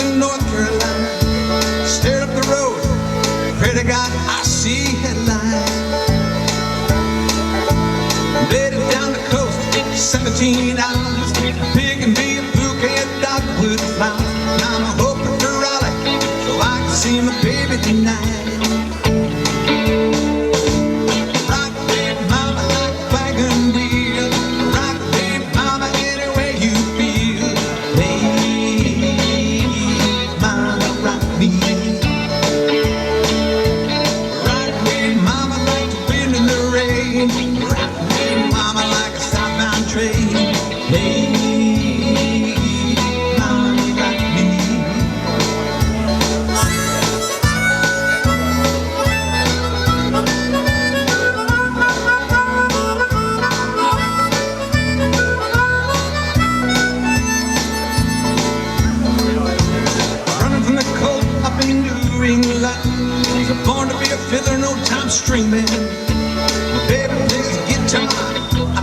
to North Carolina. Stare up the road, pray to God I see headlights. Laid it down the coast, 17 hours. Pig and be a bouquet of dogwood flowers. Now I'm hoping for Raleigh, so I can see my baby tonight. Rock, baby, mama, like a wagon wheel. Rock, baby, mama, any way you feel. Hey, mama, rock me. Rock, baby, mama, like the wind in the rain. Rock, baby, mama, like a southbound train. Hey, mama, rock me. Running from the cold up in New England. Was born to be a fiddler, no time string man. My baby plays guitar, I